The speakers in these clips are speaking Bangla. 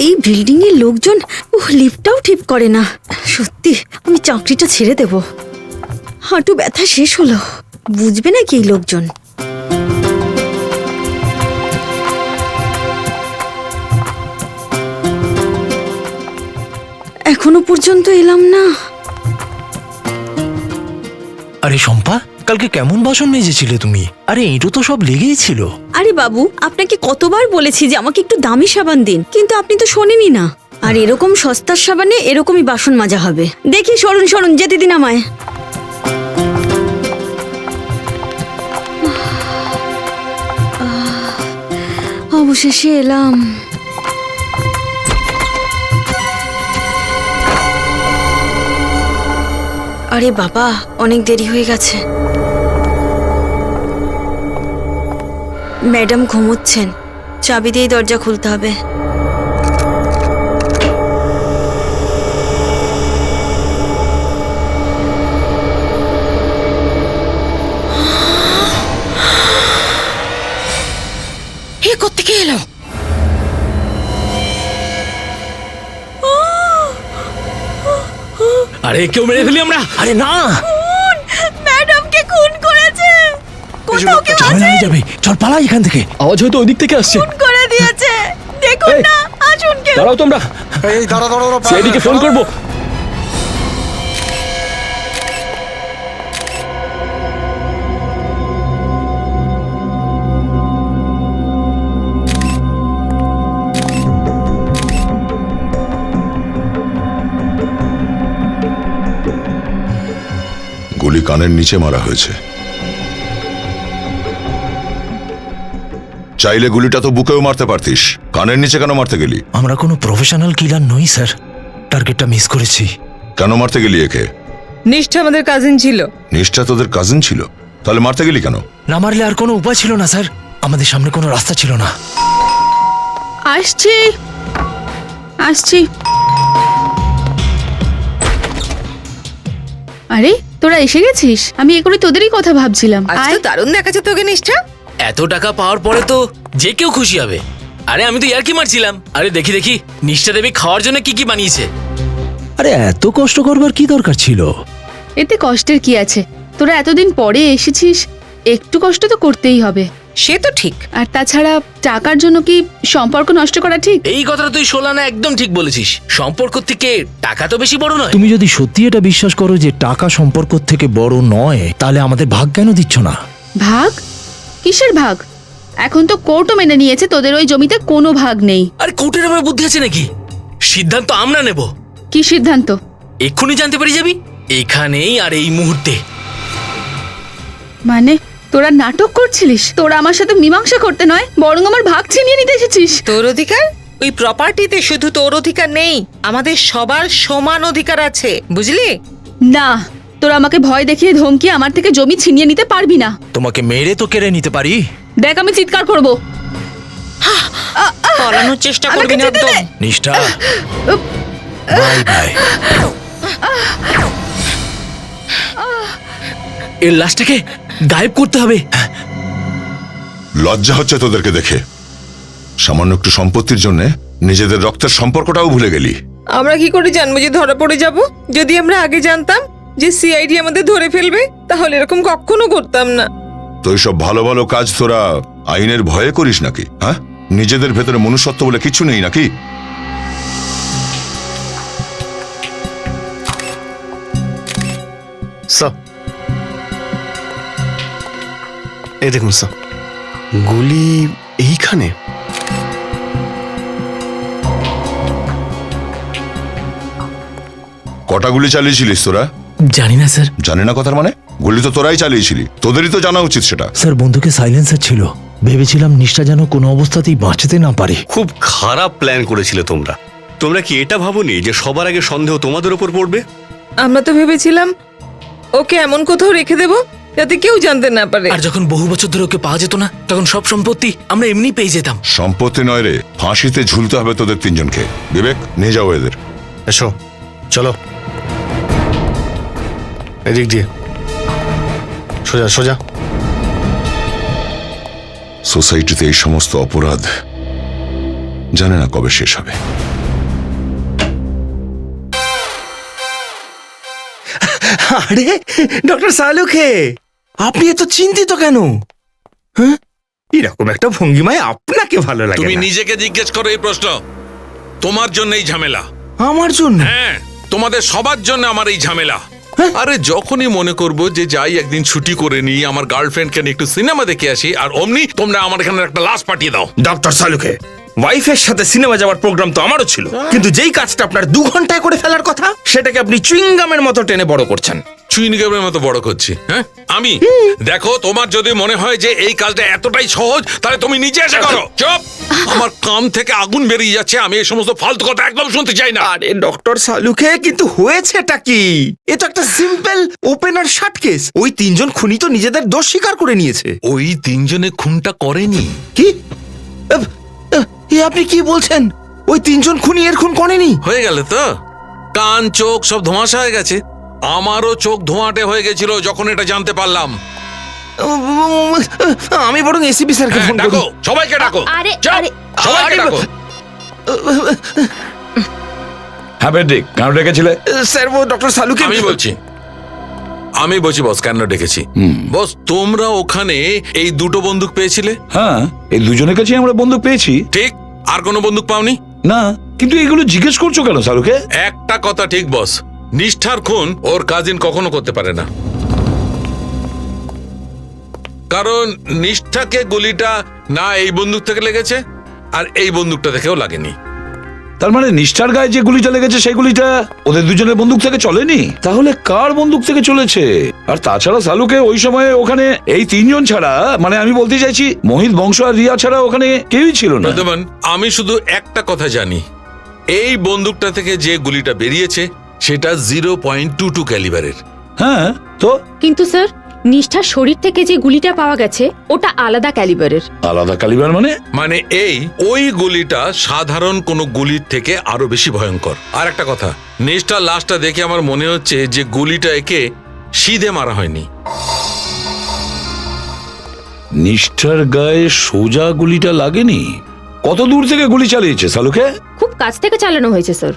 এই বিল্ডিং এর লোকজন লিফটটাও ঠিক করে না। সত্যি আমি চাকরিটা ছেড়ে দেব। হাঁটু ব্যথা শেষ হলো, বুঝবে না কি এই লোকজন। এখনো পর্যন্ত এলাম না। আরে শম্পা, কালকে কেমন বাসন মেজেছিলে তুমি? আরে এঁটো তো সব লেগেই ছিল। আরে বাবু, আপনাকে কতবার বলেছি যে আমাকে একটু দামি সাবান দিন, কিন্তু আপনি তো শোনেনই না। আর এরকম সস্তার সাবানে এরকমই বাসন মাজা হবে। দেখি, সরুন সরুন, যেতে দিন আমায়। অবশেষে এলাম। আরে বাবা, অনেক দেরি হয়ে গেছে। ম্যাডাম ঘুমোচ্ছেন, চাবি দিয়েই দরজা খুলতে হবে। এ কোত্থেকে এলো? আরে কেউ মেরে ফেলি আমরা। আরে না, ম্যাডামকে খুন করেছে। কোথাও কেউ ঝামেলা আছে? হয়ে যাবে, চল পালাই এখান থেকে। আওয়াজ হয়তো ওই দিক থেকে আসছে। খুন করে দিয়েছে। দেখুন এই, না, আসুন কেউ। দাঁড়াও তোমরা, এই দাঁড়া দাঁড়া দাঁড়া, সিআইডিকে ফোন করবো। গুলি কানের নিচে মারা হয়েছে। চাইলে গুলিটা তো বুকেও মারতে পারতিস, কানের নিচে কেন মারতে গেলি? আমরা কোনো প্রফেশনাল কিলার নই স্যার, টার্গেটটা মিস করেছি। কেন মারতে গেলি একে? নিষ্ঠা আমাদের কাজিন ছিল। নিষ্ঠা তোদের কাজিন ছিল, তাহলে মারতে গেলি কেন? না মারলে আর কোনো উপায় ছিল না স্যার, আমাদের সামনে কোনো রাস্তা ছিল না। আসছি আসছি। আরে তোরা এসে গেছিস? আমি এখনই তোদেরই কথা ভাবছিলাম। আজ আয়। তো দারুণ দেখাচ্ছে তোকে নিষ্ঠা। এত টাকা পাওয়ার পরে তো যে কেউ খুশি হবে। আরে আমি তো ইয়ার্কি মারছিলাম। আরে দেখি দেখি নিষ্ঠা দেবী খাওয়ার জন্য কি কি বানিয়েছে। আরে এত কষ্ট করবার কি দরকার ছিল? এতে কষ্টের কি আছে? তোরা এতদিন পরে এসেছিস, একটু কষ্ট তো করতেই হবে। সে তো ঠিক। আর তাছাড়া টাকার জন্য কি সম্পর্ক নষ্ট করা ঠিক? এই কথাটা তুই সোলানা একদম ঠিক বলেছিস। সম্পর্ক থেকে টাকা তো বেশি বড় নয়। তুমি যদি সত্যি এটা বিশ্বাস করো যে টাকা সম্পর্ক থেকে বড় নয়, তাহলে আমাদের ভাগ কেন দিচ্ছ না? ভাগ? কিসের ভাগ? এখন তো কোর্টও মেনে নিয়েছে তোদের ওই জমিতে কোনো ভাগ নেই। আরে কোর্টের আবার বুদ্ধি আছে নাকি? সিদ্ধান্ত আমরা নেব। কি সিদ্ধান্ত? এক্ষুনি জানতে পারি যাবি, এখানেই আর এই মুহূর্তে। মানে তোরা নাটক করছিলিস? তোরা আমার সাথে মীমাংসা করতে নয়, বরং আমার ভাগ ছিনিয়ে নিতে এসেছিস। তোর অধিকার? ওই প্রপার্টিতে শুধু তোর অধিকার নেই, আমাদের সবার সমান অধিকার আছে, বুঝলি? না, তোরা আমাকে ভয় দেখিয়ে ধমকিয়ে আমার থেকে জমি ছিনিয়ে নিতে পারবি না। তোমাকে মেরে তো কেড়ে নিতে পারি। দেখ আমি চিৎকার করব। পালানোর চেষ্টা করবি না একদম। নিষ্ঠা, বাই বাই। এর লাশটাকে গায়েব করতে হবে। লজ্জা হচ্ছে তোদেরকে দেখে। সামান্য একটু সম্পত্তির জন্য নিজেদের রক্তের সম্পর্কটাও ভুলে গেলি। আমরা কি করে জানবো যে ধরা পড়ে যাব? যদি আমরা আগে জানতাম যে সিআইডি আমাদের ধরে ফেলবে, তাহলে এরকম কখনো করতাম না। তো সব ভালো ভালো কাজ তোরা আইনের ভয়ে করিস নাকি? হ্যাঁ, নিজেদের ভেতরে মনুষ্যত্ব বলে কিছু নেই নাকি? স্যার, এই দেখুন স্যার, গুলি এইখানে। কটা গুলি চালিয়েছিলিস তোরা? জানি না স্যার। জানি না কথার মানে? গুলি তো তোরাই চালিয়েছিলি, তোদেরই তো জানা উচিত সেটা। স্যার বন্ধুকে সাইলেন্সার ছিল, ভেবেছিলাম নিষ্ঠা যেন কোনো অবস্থাতেই বাঁচতে না পারে। খুব খারাপ প্ল্যান করেছিলে তোমরা। তোমরা কি এটা ভাবোনি যে সবার আগে সন্দেহ তোমাদের উপর পড়বে? আমরা তো ভেবেছিলাম ওকে এমন কোথাও রেখে দেব যাতে কেউ জানতে না পারে। আর যখন বহু বছর ধরে ওকে পাওয়া যেত না, তখন সব সম্পত্তি আমরা এমনি পেয়ে যেতাম। সম্পত্তি নয় রে, ফাঁসিতে ঝুলতে হবে তোদের তিনজনকে। বিবেক, নিয়ে যাও এদের। এসো, চলো এদিক দিয়ে, সোজা সোজা। সোসাইটিতে এই সমস্ত অপরাধ জানে না কবে শেষ হবে। আরে ডক্টর সালুখে, আপনি এত চিন্তিত কেন? হ্যাঁ, এরকম একটা ভঙ্গিমায় আপনাকে ভালো লাগে তুমি না। নিজেকে জিজ্ঞেস করো এই প্রশ্ন। তোমার জন্য এই ঝামেলা। আমার জন্য? হ্যাঁ, তোমাদের সবার জন্য আমার এই ঝামেলা। আরে যখনই মনে করব যে যাই একদিন ছুটি করে নিই, আমার গার্লফ্রেন্ডকে নিয়ে একটু সিনেমা দেখে আসি, আর অমনি তোমরা আমার এখানে একটা লাশ পাঠিয়ে দাও। ডক্টর সালুখে, ওয়াইফের সাথে সিনেমা যাওয়ার প্রোগ্রাম তো আমারও ছিল, কিন্তু যেই কাজটা আপনার 2 ঘন্টায় করে ফেলার কথা সেটাকে আপনি চুইংগামের মতো টেনে বড় করছেন। চুইনগামের মতো বড় করছি? হ্যাঁ, আমি দেখো, তোমার যদি মনে হয় যে এই কাজটা এতটাই সহজ, তাহলে তুমি নিজে এসে করো। চুপ! আমার কান থেকে আগুন বেরিয়ে যাচ্ছে, আমি এই সমস্ত ফালতু কথা একদম শুনতে চাই না। আরে ডক্টর সালুখে, কিন্তু হয়েছেটা কি? এ তো একটা সিম্পল ওপেনার শার্ট কেস। ওই 3 জন খুনি তো নিজেদের দোষ স্বীকার করে নিয়েছে। ওই 3 জনে খুনটা করেনি। কি? এ আপনি কি বলছেন? ওই 3 জন খুনি এর খুন করেনি? হয়ে গেল তো? কান চোখ সব ধোঁয়াশা হয়ে গেছে। আমারও চোখ ধোঁয়াটে হয়ে গেছিল যখন এটা জানতে পারলাম। আমি বরং এসিপি স্যারকে হ্যাঁ, ফোন করি। ডাকো, সবাইকে ডাকো। আরে, চুপ! আরে, সবাইকে ডাকো। হ্যাঁ বেডিক, কেন ডেকেছিলে? স্যার, ও ডক্টর সালুকে আমি বলছি বস, কেন ডেকেছি? বস, তোমরা ওখানে এই 2টো বন্দুক পেয়েছিলে? হ্যাঁ, এই দুজনের কাছে আমরা বন্দুক পেয়েছি। ঠিক। আর কোনো বন্দুক পাওনি? না, কিন্তু এগুলো জিজ্ঞেস করছো কেন সালুকে? একটা কথা ঠিক বস, নিষ্ঠার খুন ওর কাজিন কখনো করতে পারে না। কারণ নিষ্ঠাকে গুলিটা না এই বন্দুক থেকে লেগেছে, আর এই বন্দুকটা থেকেও লাগেনি। তার মানে নিষ্ঠার গায়ে যে গুলিটা লেগেছে সেই গুলিটা ওদের দুজনের বন্দুক থেকে চলেনি? তাহলে কার বন্দুক থেকে চলেছে? আর তাছাড়া সালুকে ওই সময়ে ওখানে এই 3 জন ছাড়া, মানে আমি বলতে চাইছি মোহিত বংশ আর রিয়া ছাড়া ওখানে কেউই ছিল না। প্রদ্যুম্ন, আমি শুধু একটা কথা জানি, এই বন্দুকটা থেকে যে গুলিটা বেরিয়েছে সেটা 0.22 ক্যালিবারের। হ্যাঁ, তো কিন্তু স্যার, নিষ্ঠার শরীর থেকে যে গুলিটা পাওয়া গেছে ওটা আলাদা ক্যালিবারের। আলাদা ক্যালিবার মানে? মানে ওই গুলিটা সাধারণ কোনো গুলির থেকে আরো বেশি ভয়ঙ্কর। আর একটা কথা, নিষ্ঠার লাশটা দেখে আমার মনে হচ্ছে যে গুলিটা একে সিধে মারা হয়নি। নিষ্ঠার গায়ে সোজা গুলিটা লাগেনি? কত দূর থেকে গুলি চালিয়েছে সালুকে? খুব কাছ থেকে চালানো হয়েছে স্যার।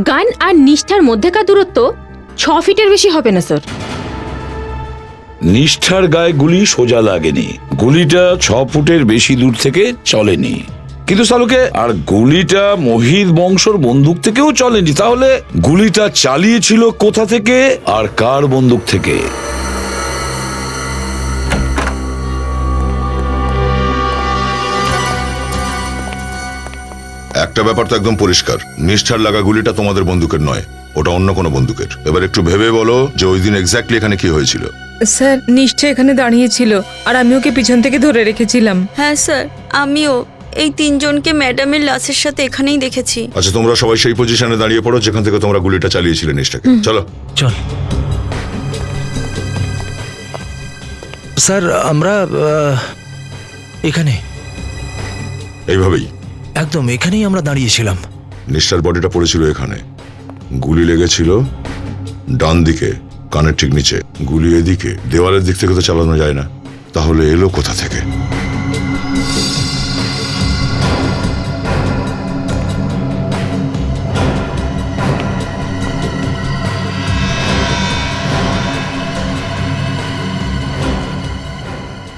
গান আর নিষ্ঠার মধ্যেকার দূরত্ব 6 ফিটের বেশি হবে না স্যার। নিষ্ঠার গায়ে গুলি সোজা লাগেনি, গুলিটা 6 ফুটের বেশি দূর থেকে চলেনি। কিন্তু সালুকে, আর গুলিটা মোহিত বংশর বন্দুক থেকেও চলেনি। তাহলে গুলিটা চালিয়েছিল কোথা থেকে আর কার বন্দুক থেকে? একটা ব্যাপার তো একদম পরিষ্কার, নিষ্ঠার লাগা গুলিটা তোমাদের বন্দুকের নয়, ওটা অন্য কোনো বন্দুকের। এবার একটু ভেবে বলো যে ওই দিন এক্স্যাক্টলি এখানে কি হয়েছিল। স্যার, নিশ্চয় এখানে দাঁড়িয়েছিল আর আমি ওকে পিছন থেকে ধরে রেখেছিলাম। হ্যাঁ স্যার, আমিও এই 3 জনকে ম্যাডামের লাশের সাথে এখানেই দেখেছি। আচ্ছা, তোমরা সবাই সেই পজিশনে দাঁড়িয়ে পড়ো যেখান থেকে তোমরা গুলিটা চালিয়েছিলে নিষ্ঠাকে। চলো। চল স্যার, আমরা এখানে এইভাবেই একদম এখানেই আমরা দাঁড়িয়েছিলাম। নিষ্ঠার বডিটা পড়েছিল এখানে, গুলি লেগেছিল ডান দিকে, কানের ঠিক নিচে। গুলি এদিকে, দেওয়ালের দিক থেকে তো চালানো যায় না, তাহলে এলো কোথা থেকে?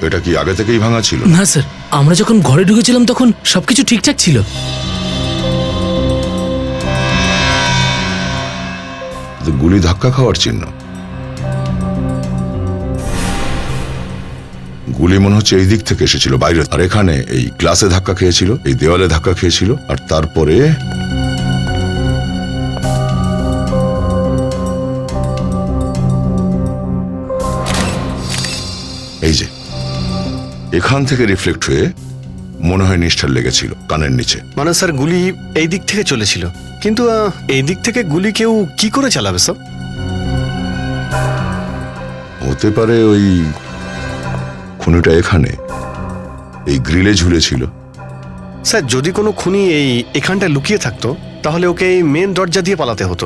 এটা কি আগে থেকেই ভাঙা ছিল? না স্যার, আমরা যখন ঘরে ঢুকেছিলাম তখন সবকিছু ঠিকঠাক ছিল। গুলি ধাক্কা খাওয়ার চিহ্ন। গুলি মনে হচ্ছে এই দিক থেকে এসেছিল বাইরে, আর এখানে এই গ্লাসে ধাক্কা খেয়েছিল, এই দেওয়ালে ধাক্কা খেয়েছিল, আর তারপরে এই যে এখান থেকে রিফ্লেক্ট হয়ে মনে হয় নিষ্ঠার লেগেছিল কানের নিচে। মানে স্যার, গুলি এই দিক থেকে চলেছিল, কিন্তু এই দিক থেকে গুলি কেউ কি করে চালাবে স্যার? হতে পারে ওই খুনিটা এখানে এই গ্রিলে ঝুলেছিল। স্যার, যদি কোনো খুনি এখানটায় লুকিয়ে থাকতো তাহলে ওকে এই মেন দরজা দিয়ে পালাতে হতো।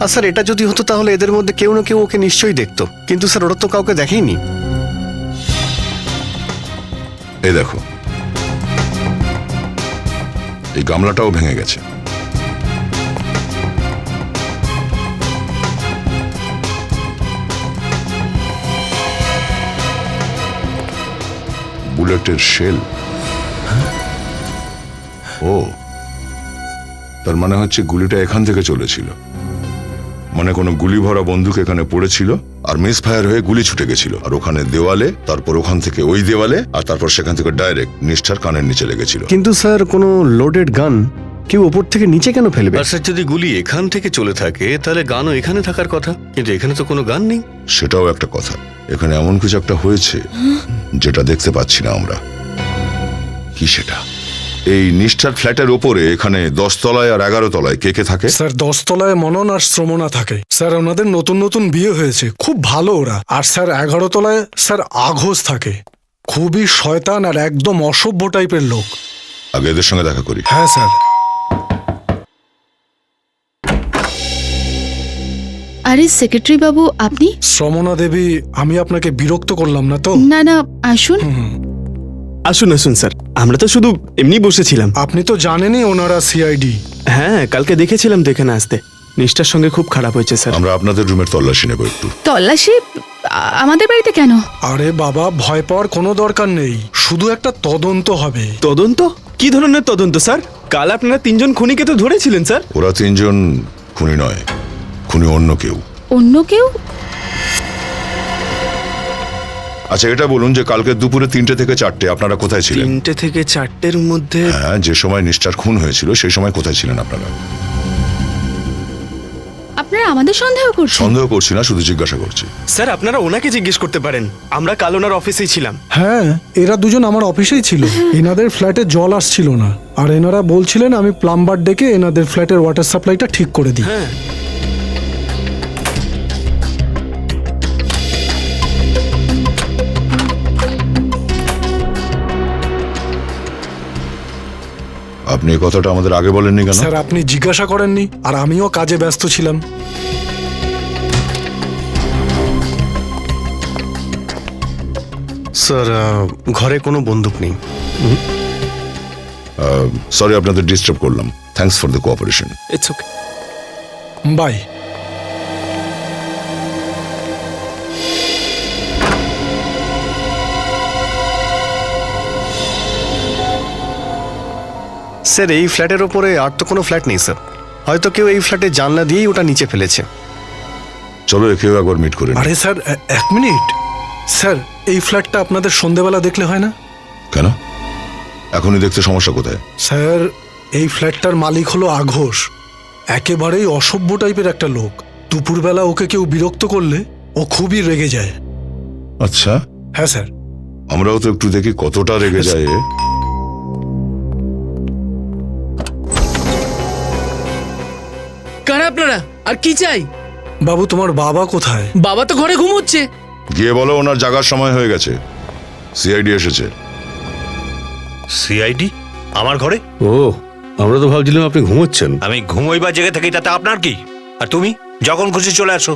আর স্যার, এটা যদি হতো তাহলে এদের মধ্যে কেউ না কেউ ওকে নিশ্চয়ই দেখতো, কিন্তু স্যার ওরা তো কাউকে দেখেইনি। এই দেখো, এই গামলাটাও ভেঙে গেছে। বুলেটের শেল। ও, তার মানে হচ্ছে গুলিটা এখান থেকে চলেছিল, মানে কোনো গুলি ভরা বন্দুক এখানে পড়েছিল আর মিস ফায়ার হয়ে গুলি ছুটে গেছিল, আর ওখানে দেওয়ালে, তারপর ওখান থেকে ওই দেওয়ালে, আর তারপর সেখান থেকে ডাইরেক্ট নিষ্ঠার কানের নিচে লেগেছিল। কিন্তু স্যার কোনো লোডেড গান কেউ ওপর থেকে নিচে কেন ফেলবে? আর স্যার যদি গুলি এখান থেকে চলে থাকে তাহলে গানও এখানে থাকার কথা, কিন্তু এখানে তো কোনো গান নেই। সেটাও একটা কথা, এখানে এমন কিছু একটা হয়েছে যেটা দেখতে পাচ্ছি না আমরা। কি সেটা? এই নিষ্ঠার ফ্ল্যাটের ওপরে এখানে 10 তলায় আর 11 তলায় কে কে থাকে? স্যার 10 তলায় মনন আর শ্রমণা থাকে। স্যার ওনাদের নতুন নতুন বিয়ে হয়েছে, খুব ভালো ওরা। আর স্যার 11 তলায় স্যার আঘোষ থাকে, খুবই শয়তান আর একদম অসভ্য টাইপের লোক। আগে এদের সঙ্গে দেখা করি। হ্যাঁ স্যার। আরে সেক্রেটারি বাবু আপনি? শ্রমণা দেবী, আমি আপনাকে বিরক্ত করলাম না তো? না না, আসুন। আসুন আসুন স্যার, আমরা তো শুধু এমনি বসেছিলাম। আপনি তো জানেনই ওনারা সিআইডি। হ্যাঁ, কালকে দেখেছিলাম তো এখানে আসতে। নিষ্ঠার সঙ্গে খুব খারাপ হয়েছে স্যার। আমরা আপনাদের রুমের তল্লাশি নেব একটু। তল্লাশি? আমাদের বাড়িতে কেন? আরে বাবা, ভয় পাওয়ার কোনো দরকার নেই, শুধু একটা তদন্ত হবে। তদন্ত? কি ধরনের তদন্ত স্যার? কাল আপনারা 3 জন খুনিকে তো ধরেছিলেন স্যার। ওরা 3 জন খুনি নয়, খুনি অন্য কেউ। অন্য কেউ? আচ্ছা এটা বলুন যে কালকে দুপুরে 3টে থেকে 4টে আপনারা কোথায় ছিলেন? 3টে থেকে 4টের মধ্যে? হ্যাঁ, যে সময় নিষ্ঠার খুন হয়েছিল সেই সময় কোথায় ছিলেন আপনারা? আপনারা আমাদের সন্দেহ করছেন? সন্দেহ করছি না, শুধু জিজ্ঞাসা করছি। স্যার আপনারা ওনাকে জিজ্ঞেস করতে পারেন, আমরা কাল ওনার অফিসেই ছিলাম। হ্যাঁ, এরা দুজন আমার অফিসেই ছিল। এনাদের ফ্ল্যাটে জল আসছিল না, আর এনারা বলছিলেন আমি প্লাম্বার ডেকে এনাদের ফ্ল্যাটের ওয়াটার সাপ্লাইটা ঠিক করে দিই। হ্যাঁ, আপনি এই কথাটা আমাদের আগে বলেননি কেন? স্যার আপনি জিজ্ঞাসা করেননি, আর আমিও কাজে ব্যস্ত ছিলাম। স্যার ঘরে কোনো বন্দুক নেই। সরি আপনাদের ডিস্টার্ব করলাম। Thanks for the cooperation. It's okay. Bye. Sir এই ফ্ল্যাটের ওপরে আর তো কোনো ফ্ল্যাট নেই স্যার, হয়তো কেউ এই ফ্ল্যাটে জানলা দিয়েই ওটা নিচে ফেলেছে। চলো একেও একবার মিট করে নিই। আরে স্যার, 1 মিনিট। স্যার এই ফ্ল্যাটটা আপনাদের সন্ধেবেলা দেখলে হয় না? কেন? এখনই দেখতে সমস্যা কোথায়? স্যার এই ফ্ল্যাটটার মালিক হলো আঘোষ, একেবারেই অসভ্য টাইপের একটা লোক। দুপুরবেলা ওকে কেউ বিরক্ত করলে ও খুবই রেগে যায়। আচ্ছা, হ্যাঁ স্যার। আমরাও তো একটু দেখি কতটা রেগে যায়। কারা আপনারা? আর কি চাই? বাবু তোমার বাবা কোথায়? বাবা তো ঘরে ঘুমোচ্ছে। গিয়ে বলো ওনার জাগার সময় হয়ে গেছে, সিআইডি এসেছে। সিআইডি আমার ঘরে? ও, আমরা তো ভাবছিলাম আপনি ঘুমোচ্ছেন। আমি ঘুমোই বা জেগে থাকি তাতে আপনার কি? আর তুমি যখন খুশি চলে আসো,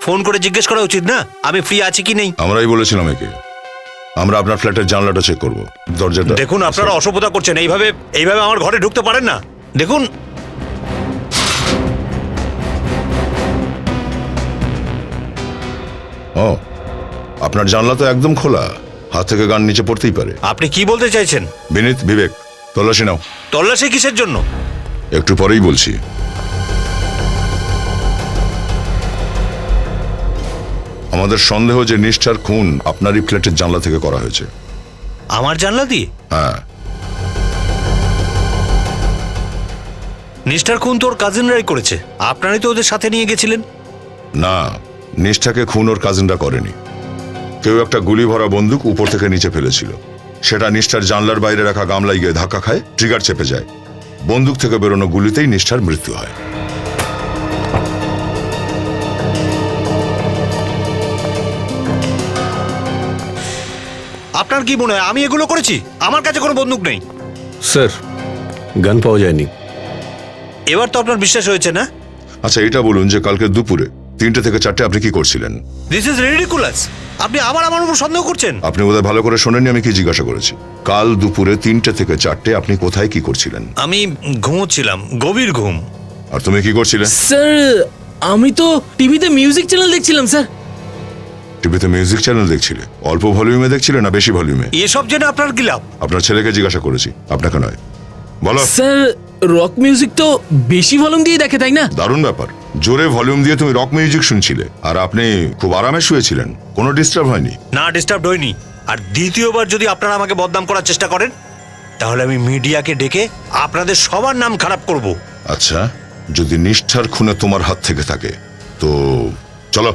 ফোন করে জিজ্ঞেস করা উচিত না আমি ফ্রি আছি কি নেই? আমরাই বলেছিলাম একে, আমরা আপনার ফ্ল্যাটের জানলাটা চেক করব, দরজাটা। দেখুন আপনারা অসভ্যতা করছেন, এইভাবে আমার ঘরে ঢুকতে পারেন না। দেখুন ও, আপনার জানলা তো একদম খোলা, হাত থেকে গান নিচে পড়তেই পারে। আপনি কি বলতে চাইছেন? বিনীত, বিবেক, তল্লাশি নাও। তল্লাশি কিসের জন্য? একটু পরেই বলছি। আমাদের সন্দেহ যে নিষ্ঠার খুন আপনারই ফ্ল্যাটের জানলা থেকে করা হয়েছে। আমার জানলা দিয়ে? হ্যাঁ। নিষ্ঠার খুন তোর কাজিনরাই করেছে, আপনারাই তো ওদের সাথে নিয়ে গেছিলেন। না, নিষ্ঠাকে খুন ওর কাজিনরা করেনি। কেউ একটা গুলি ভরা বন্দুক উপর থেকে নিচে ফেলেছিল, সেটা নিষ্ঠার জানলার বাইরে রাখা গামলায় গিয়ে ধাক্কা খায়, ট্রিগার চেপে যায়, বন্দুক থেকে বেরোনো গুলিতেই নিষ্ঠার মৃত্যু হয়। আপনার কি মনে হয় আমি এগুলো করেছি? আমার কাছে কোনো বন্দুক নেই। স্যার গান পাওয়া যায়নি। এবার তো আপনার বিশ্বাস হয়েছে না? আচ্ছা এটা বলুন যে কালকে দুপুরে 3টে থেকে 4টে আপনি কি করছিলেন? This is ridiculous. আপনি আবার আমার উপর সন্দেহ করছেন? আপনি বোধহয় ভালো করে শোনেননি আমি কি জিজ্ঞাসা করেছি। কাল দুপুরে 3টে থেকে 4টে আপনি কোথায় কি করছিলেন? আমি ঘুমোচ্ছিলাম, গভীর ঘুম। আর তুমি কি করছিলে? স্যার আমি তো টিভিতে মিউজিক চ্যানেল দেখছিলাম স্যার। টিভিতে মিউজিক চ্যানেল দেখছিলে? অল্প ভলিউমে দেখছিলে না বেশি ভলিউমে? এসব জেনে আপনার কি লাভ? আপনার ছেলেকে জিজ্ঞাসা করেছি, আপনাকে নয়। বলো। স্যার রক মিউজিক তো বেশি ভলিউম দিয়ে দেখে, তাই না? দারুণ ব্যাপার, জোরে ভলিউম দিয়ে তুমি রক মিউজিক শুনছিলে আর আপনি খুব আরামে শুয়েছিলেন, কোনো ডিস্টার্ব হয়নি। না, ডিস্টার্ব হয়নি। আর দ্বিতীয়বার যদি আপনারা আমাকে বদনাম করার চেষ্টা করেন তাহলে আমি মিডিয়াকে ডেকে আপনাদের সবার নাম খারাপ করব। আচ্ছা, যদি নিষ্ঠার খুনে তোমার হাত থেকে থাকে তো চলো।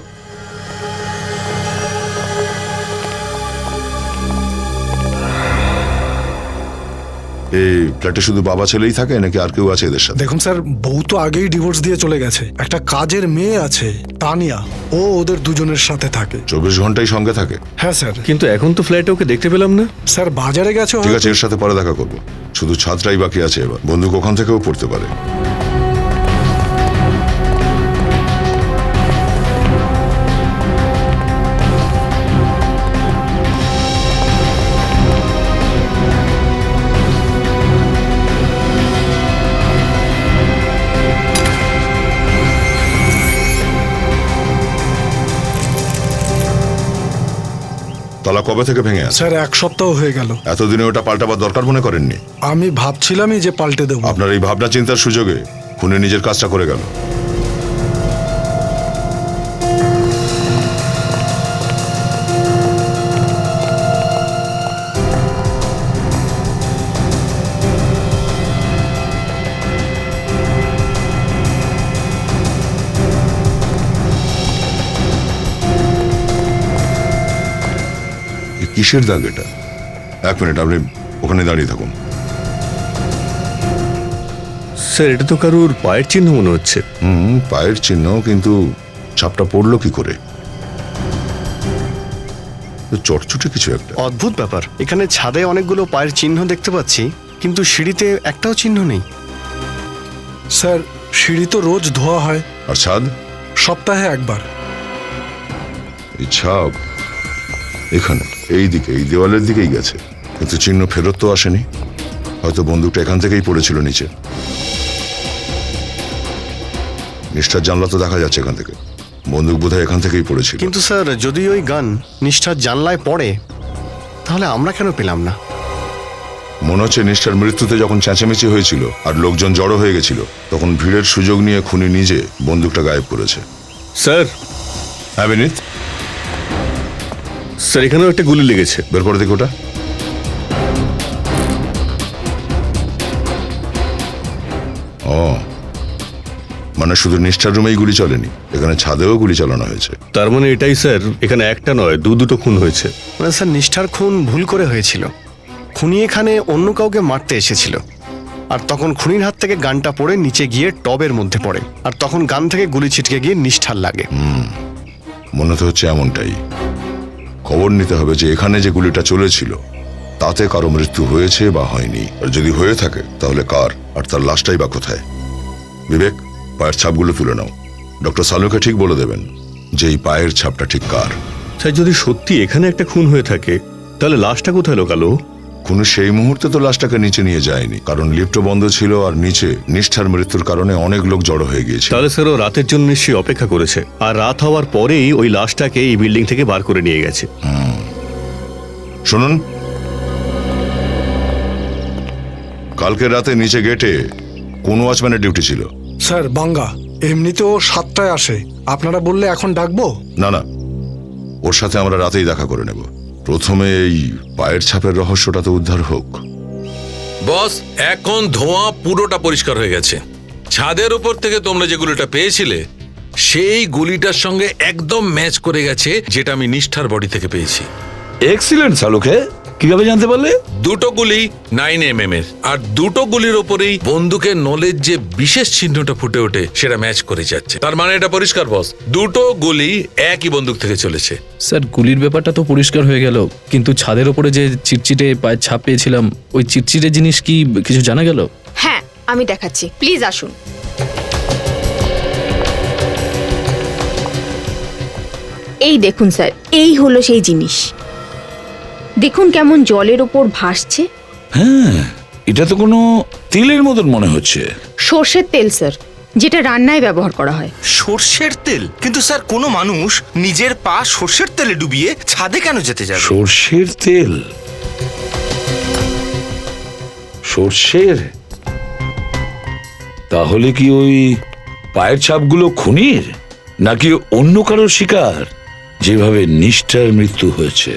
এই ফ্ল্যাটে শুধু বাবা ছেলেই থাকে নাকি আর কেউ আছে এদের সাথে? দেখুন স্যার, বউ তো আগেই ডিভোর্স দিয়ে চলে গেছে। একটা কাজের মেয়ে আছে তানিয়া, ও ওদের দুজনের সাথে থাকে। 24 ঘন্টাই সঙ্গে থাকে? হ্যাঁ স্যার। কিন্তু এখন তো ফ্ল্যাটে ওকে দেখতে পেলাম না। স্যার বাজারে গেছে ঠিক আছে, এর সাথে পরে দেখা করবো। শুধু ছাদটাই বাকি আছে এবার। বন্দুক ওখান থেকেও পড়তে পারে। তালা কবে থেকে ভেঙে আছে? স্যার 1 সপ্তাহ হয়ে গেল। এতদিনে ওটা পাল্টাবার দরকার মনে করেননি? আমি ভাবছিলামই যে পাল্টে দেবো। আপনার এই ভাবনা চিন্তার সুযোগে খুনি নিজের কাজটা করে গেল। কিসের দাগ এটা? 1 মিনিট, আপনি ওখানে দাঁড়িয়ে থাকুন। স্যার এটা তো কারুর পায়ের চিহ্ন মনে হচ্ছে। পায়ের চিহ্ন, কিন্তু ছাপটা পড়লো কি করে? চটচটে কিছু একটা। অদ্ভুত ব্যাপার, এখানে ছাদে অনেকগুলো পায়ের চিহ্ন দেখতে পাচ্ছি কিন্তু সিঁড়িতে একটাও চিহ্ন নেই। স্যার সিঁড়ি তো রোজ ধোয়া হয়। আর ছাদ? সপ্তাহে একবার। এই ছাপ এখানে এই দিকে, এই দেওয়ালের দিকেই গেছে, কিন্তু চিহ্ন ফেরত তো আসেনি। হয়তো বন্দুকটা এখান থেকেই পড়েছিল নিচে। নিষ্ঠার জানলা তো দেখা যাচ্ছে এখান থেকে, বন্দুক বোধহয় এখান থেকেই পড়েছিল। কিন্তু স্যার যদি ওই গান নিষ্ঠার জানলায় পড়ে তাহলে আমরা কেন পেলাম না? মনে হচ্ছে নিষ্ঠার মৃত্যুতে যখন চেঁচামেচি হয়েছিল আর লোকজন জড়ো হয়ে গেছিল, তখন ভিড়ের সুযোগ নিয়ে খুনি নিজে বন্দুকটা গায়েব করেছে। স্যার। হ্যাঁ বিনীত? স্যার এখানেও একটা গুলি লেগেছে। বের করে দেখি ওটা। ও, মানে শুধু নিষ্ঠার রুমেই গুলি চলেনি, এখানে ছাদেও গুলি চালানো হয়েছে। তার মানে এটাই স্যার, এখানে একটা নয় দুটো খুন হয়েছে। মানে স্যার নিষ্ঠার খুন ভুল করে হয়েছিল। খুনি এখানে অন্য কাউকে মারতে এসেছিল আর তখন খুনির হাত থেকে গানটা পড়ে নিচে গিয়ে টবের মধ্যে পড়ে আর তখন গান থেকে গুলি ছিটকে গিয়ে নিষ্ঠার লাগে। মনে তো হচ্ছে এমনটাই। খবর নিতে হবে যে এখানে যে গুলিটা চলেছিল তাতে কারো মৃত্যু হয়েছে বা হয়নি, আর যদি হয়ে থাকে তাহলে কার, আর তার লাশটাই বা কোথায়। বিবেক, পায়ের ছাপগুলো তুলে নাও। ডক্টর সালুকে ঠিক বলে দেবেন যে এই পায়ের ছাপটা ঠিক কার। স্যার যদি সত্যি এখানে একটা খুন হয়ে থাকে তাহলে লাশটা কোথায় লোকালো? খুনি সেই মুহূর্তে তো লাশটাকে নিচে নিয়ে যায়নি, কারণ লিফট বন্ধ ছিল আর নিচে নিষ্ঠার মৃত্যুর কারণে অনেক লোক জড়ো হয়ে গিয়েছে। তাহলে স্যার ও রাতের জন্য নিশ্চয়ই অপেক্ষা করেছে আর রাত হওয়ার পরেই ওই লাশটাকে এই বিল্ডিং থেকে বার করে নিয়ে গেছে। শুনুন, কালকে রাতে নিচে গেটে কোন ওয়াচম্যানের ডিউটি ছিল? স্যার বাঙ্গা, এমনিতেও 7টায় আসে। আপনারা বললে এখন ডাকবো? না না, ওর সাথে আমরা রাতেই দেখা করে নেব। প্রথমে এই পায়ের ছাপের রহস্যটা তো উদ্ধার হোক। বস, এখন ধোঁয়া পুরোটা পরিষ্কার হয়ে গেছে। ছাদের উপর থেকে তোমরা যে গুলিটা পেয়েছিলে সেই গুলিটার সঙ্গে একদম ম্যাচ করে গেছে যেটা আমি নিষ্ঠার বডি থেকে পেয়েছি। এক্সিলেন্ট সালুকে, কিভাবে জানতে পারলে? দুটো গুলি 9mm এর, আর দুটো গুলির ওপরেই বন্দুকের নলের যে বিশেষ চিহ্নটা ফুটে ওঠে সেটা ম্যাচ করে যাচ্ছে। তার মানে এটা পরিষ্কার বস, দুটো গুলি একই বন্দুক থেকে চলেছে। স্যার গুলির ব্যাপারটা তো পরিষ্কার হয়ে গেল, কিন্তু ছাদের ওপরে যে চিটচিটে পায়ের ছাপ পেয়েছিলাম, ওই চিটচিটে জিনিস কি কিছু জানা গেল? হ্যাঁ আমি দেখাচ্ছি, প্লিজ আসুন। এই দেখুন স্যার, এই হলো সেই জিনিস। দেখুন কেমন জলের ওপর ভাসছে। হ্যাঁ, এটা তো কোনো তেলের মতন মনে হচ্ছে। সর্ষের তেল স্যার, যেটা রান্নায় ব্যবহার করা হয়। সর্ষের তেল? কিন্তু স্যার, কোনো মানুষ নিজের পা সর্ষের তেলে ডুবিয়ে ছাদে কেন যেতে যাবে? সর্ষের তেল? সর্ষের? তাহলে কি ওই পায়ের ছাপগুলো খুনির, নাকি অন্য কারোর শিকার? যেভাবে নিষ্ঠার মৃত্যু হয়েছে,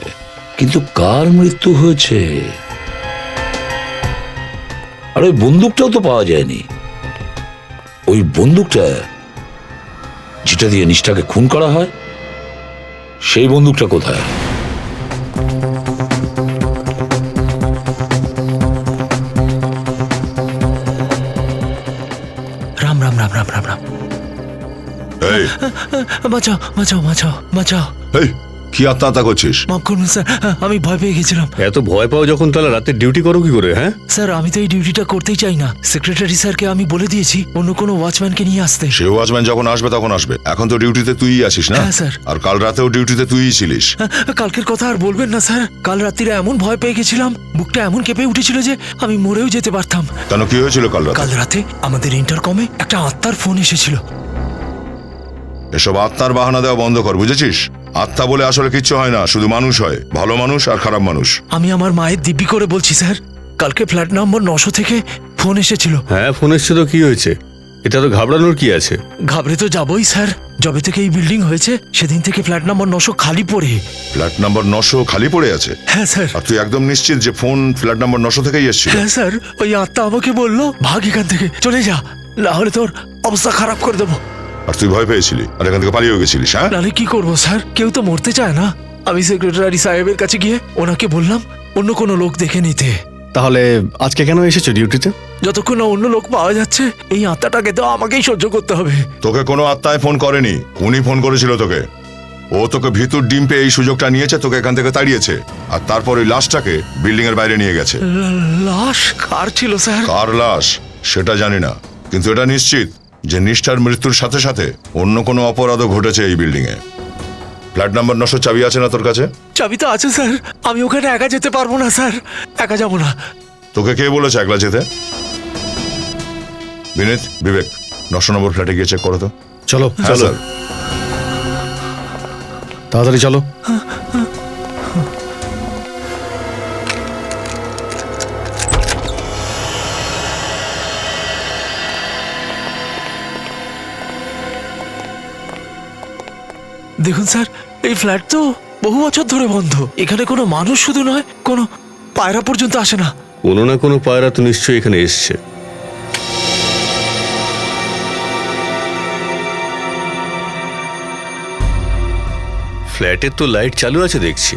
কিন্তু কার মৃত্যু হয়েছে? আর ওই বন্দুকটাও তো পাওয়া যায়নি। ওই বন্দুকটা যেটা দিয়ে নিষ্ঠাকে খুন করা হয়, সেই বন্দুকটা কোথায়? রাম রাম রাম রাম রাম রাম। এই বাঁচাও বাঁচাও বাঁচাও বাঁচাও। এই কি আত্মহত্যা করছিস? মাফ করুন স্যার, আমি ভয় পেয়ে গেছিলাম। এত ভয় পাও যখন, তাহলে রাতে ডিউটি করো কি করে? হ্যাঁ স্যার, আমি তো এই ডিউটিটা করতেই চাই না। সেক্রেটারি স্যারকে আমি বলে দিয়েছি অন্য কোনো ওয়াচম্যানকে নিয়ে আসতে। সে ওয়াচম্যান যখন আসবে তখন আসবে। এখন তো ডিউটিতে তুইই আছিস না? হ্যাঁ, স্যার। আর কাল রাতেও ডিউটিতে তুইই ছিলিস। কালকের কথা আর বলবেন না স্যার। কাল রাত্রিরে এমন ভয় পেয়ে গেছিলাম, বুকটা এমন কেঁপে উঠেছিল যে আমি মরেও যেতে পারতাম। কেন, কি হয়েছিল কাল রাতে? কাল রাতে আমাদের ইন্টারকমে একটা আত্মার ফোন এসেছিল। এসব আত্মার বাহানা দেওয়া বন্ধ কর, বুঝেছিস? আত্মা বলে আসলে কিচ্ছু হয় না, শুধু মানুষ হয়, ভালো মানুষ আর খারাপ মানুষ। আমি আমার মায়ের দিব্যি করে বলছি স্যার, কালকে ফ্ল্যাট নম্বর 900 থেকে ফোন এসেছিল। হ্যাঁ, ফোন এসছে তো কি হয়েছে? এটা তো ঘাবড়ানোর কি আছে? ঘাবড়ে তো যাবই স্যার। যবে থেকে এই বিল্ডিং হয়েছে সেদিন থেকে ফ্ল্যাট নম্বর 900 খালি পড়ে। ফ্ল্যাট নাম্বার 900 খালি পড়ে আছে? হ্যাঁ স্যার। আর তুই একদম নিশ্চিত যে ফোন ফ্ল্যাট নাম্বার 900 থেকেই এসেছিল? হ্যাঁ স্যার, ওই আত্মা আমাকে বললো ভাগ এখান থেকে, চলে যা, না হলে তোর অবস্থা খারাপ করে দেবো। আর তুই ভয় পেয়েছিলি আর এখান থেকে পালিয়েও গেছিলিস? হ্যাঁ, নাহলে কি করবো স্যার, কেউ তো মরতে চায় না। আমি সেক্রেটারি সাহেবের কাছে গিয়ে ওনাকে বললাম অন্য কোনো লোক দেখে নিতে। তাহলে আজকে কেন এসেছো ডিউটিতে? যতক্ষণ না অন্য লোক পাওয়া যাচ্ছে, এই আত্মাটাকে তো আমাকেই সহ্য করতে হবে। তোকে কোনো আত্মায় ফোন করেনি, উনি ফোন করেছিল তোকে। ও তোকে ভিতর ডিম পেয়ে এই সুযোগটা নিয়েছে, তোকে এখান থেকে তাড়িয়েছে, আর তারপর ওই লাশটাকে বিল্ডিং এর বাইরে নিয়ে গেছে। লাশ কার ছিল স্যার? কার লাশ সেটা জানি না, কিন্তু এটা নিশ্চিত যে নিষ্ঠার মৃত্যুর সাথে সাথে অন্য কোনো অপরাধও ঘটেছে এই বিল্ডিং এ। ফ্ল্যাট নাম্বার 900 চাবি আছে না তোর কাছে? চাবি তো আছে স্যার, আমি ওখানে একা যেতে পারবো না স্যার, একা যাবো না। তোকে কে বলেছে একলা যেতে? বিনীত, বিবেক, 900 নম্বর ফ্ল্যাটে গিয়ে চেক করো তো। চলো হ্যাঁ চলো, স্যার। তাড়াতাড়ি চলো। দেখুন স্যার, এই ফ্ল্যাট তো বহু বছর ধরে বন্ধ। এখানে কোনো মানুষ শুধু নয়, কোনো পায়রা পর্যন্ত আসে না। কোনো না কোনো পায়রা তো নিশ্চয়ই এখানে এসছে। ফ্ল্যাটের তো লাইট চালু আছে দেখছি।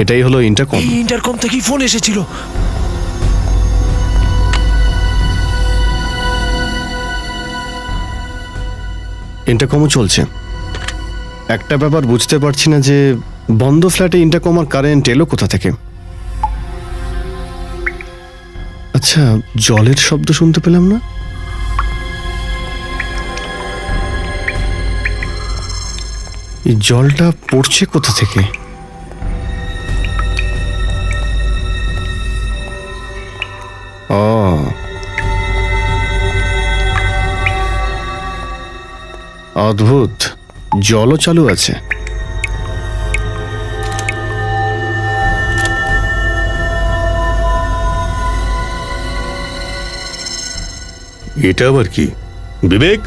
এটাই হলো ইন্টারকম। এই ইন্টারকম থেকেই ফোন এসেছিল। ইন্টারকমও চলছে। একটা ব্যাপার বুঝতে পারছি না যে বন্ধ ফ্ল্যাটে ইন্টারকম আর কারেন্ট এলো কোথা থেকে? আচ্ছা, জলের শব্দ শুনতে পেলাম না? এই জলটা পড়ছে কোথা থেকে? ও, অদ্ভুত, জলও চালু আছে। এটা আবার কি? বিবেক,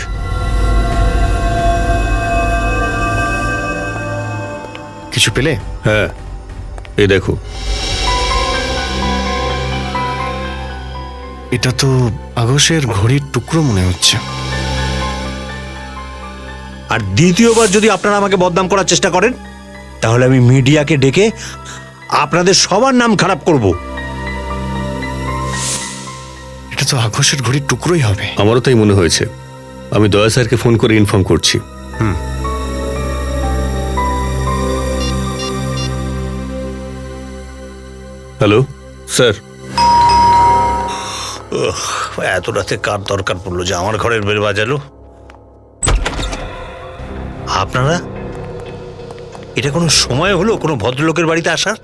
কিছু পেলে? হ্যাঁ, এই দেখো। এটা তো আগসের ঘড়ির টুকরো মনে হচ্ছে। আর দ্বিতীয়বার যদি আপনারা আমাকে বদনাম করার চেষ্টা করেন, তাহলে আমি মিডিয়াকে ডেকে আপনাদের সবার নাম খারাপ করব। এটা তো আগসের ঘড়ির টুকরোই হবে। আমারও তাই মনে হয়েছে। আমি দয়া স্যারকে ফোন করে ইনফর্ম করছি। Hello sir. এত রাতে কার দরকার পড়লো যে আমার ঘরের বেল বাজালো? আপনারা এটা কোনো সময় হলো কোনো ভদ্রলোকের বাড়িতে আসার?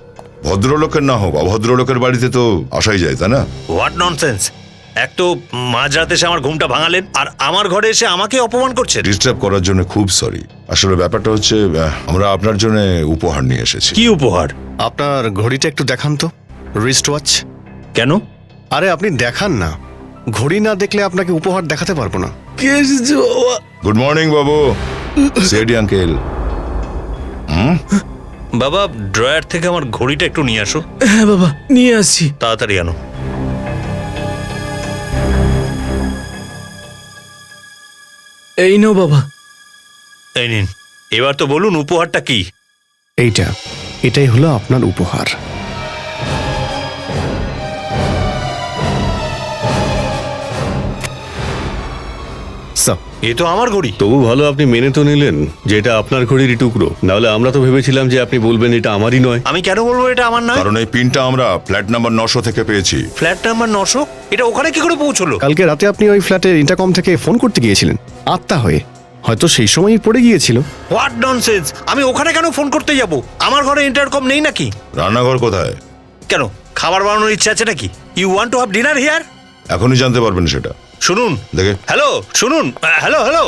ভদ্রলোকের না হোক অভদ্রলোকের বাড়িতে তো আসাই যায় তাই না? What nonsense! এক তো মাঝরাতে এসে আমার ঘুমটা ভাঙালেন, আর আমার ঘরে এসে আমাকে অপমান করছেন। ডিস্টার্ব করার জন্য খুব সরি। আসলে ব্যাপারটা হচ্ছে আমরা আপনার জন্য উপহার নিয়ে এসেছি। কি উপহার? আপনার ঘড়িটা একটু দেখান তো, রিস্ট ওয়াচ। কেন? আরে আপনি দেখান না, ঘড়ি না দেখলে আপনাকে উপহার দেখাতে পারবো না। গুড মর্নিং বাবু। সেডি আঙ্কেল। বাবা, ড্রয়ার থেকে আমার ঘড়িটা একটু নিয়ে আসো। হ্যাঁ বাবা, নিয়ে আসছি। তাড়াতাড়ি আনো। এই নাও বাবা। এই নিন, এবার তো বলুন উপহারটা কি? এটাই হলো আপনার উপহার। এ তো আমার ঘড়ি। তবু ভালো আপনি মেনে তো নিলেন যে এটা আপনার ঘড়িরই টুকরো, নাহলে আমরা তো ভেবেছিলাম যে আপনি বলবেন এটা আমারই নয়। আমি কেন বলবো এটা আমার নয়? কারণ এই পিনটা আমরা ফ্ল্যাট নাম্বার 900 থেকে পেয়েছি। Flat number 900? এটা ওখানে কি করে পৌঁছলো? কালকে রাতে আপনি ওই ফ্ল্যাটের ইন্টারকম থেকে ফোন করতে গিয়েছিলেন আত্মা হয়ে, হয়তো সেই সময়ই পড়ে গিয়েছিল। What nonsense! আমি ওখানে কেন ফোন করতে যাব? আমার ঘরে ইন্টারকম নেই নাকি? রান্নাঘর কোথায়? কেন, খাবার বানানোর ইচ্ছা আছে নাকি? You want to have dinner here? এখনই জানতে পারবেন সেটা। শুনুন দেখে হ্যালো, শুনুন, হ্যালো হ্যালো।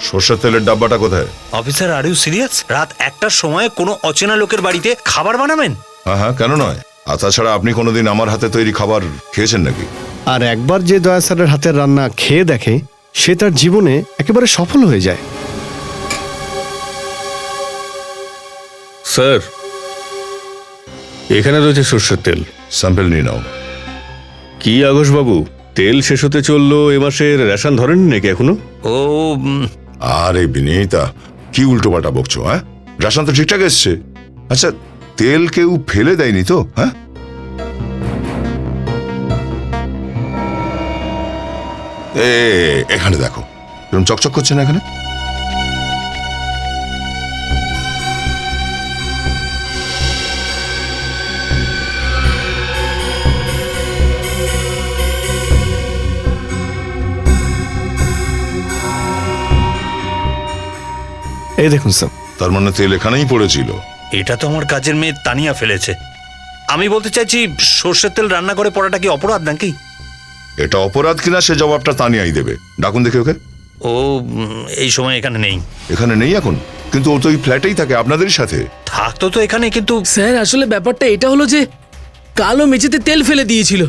সর্ষের তেলের ডাব্বাটা কোথায়? Officer, are you serious? রাত 1টার সময় কোনো অচেনা লোকের বাড়িতে খাবার বানাবেন? হ্যাঁ, কেন নয়। আর তাছাড়া আপনি কোনোদিন আমার হাতে তৈরি খাবার খেয়েছেন নাকি? আর একবার যে দয়া স্যারের হাতের রান্না খেয়ে দেখে, সে তার জীবনে একেবারে সফল হয়ে যায়। স্যার, এখানে রয়েছে সর্ষের তেল, স্যাম্পল নিয়ে নাও। কি আগস বাবু, তেল শেষ হতে চললো, এ মাসের রেশন ধরেননি নাকি এখনো? ও আরে বিনীতা, কি উল্টোপাল্টা বকছো? হ্যাঁ, রাশন তো ঠিকঠাক এসছে। আচ্ছা, তেল কেউ ফেলে দেয়নি তো? হ্যাঁ, এখানে দেখো, এরকম চকচক করছে না এখানে? এই দেখুন স্যার। তার মানে তেল এখানেই পড়েছিল। এটা তো আমার কাজের মেয়ে তানিয়া ফেলেছে। আমি বলতে চাইছি, সর্ষের তেল রান্না করে পড়াটা কি অপরাধ নাকি? এটা অপরাধ কিনা সে জবাবটা তানিয়াই দেবে। ডাকুন দেখে ওকে। ও এই সময় এখানে নেই। এখানে নেই এখন? কিন্তু ও তো এই ফ্ল্যাটেই থাকে আপনাদের সাথে। থাকতো তো এখানে, কিন্তু স্যার আসলে ব্যাপারটা এটা হলো যে কালো মেঝেতে তেল ফেলে দিয়েছিল,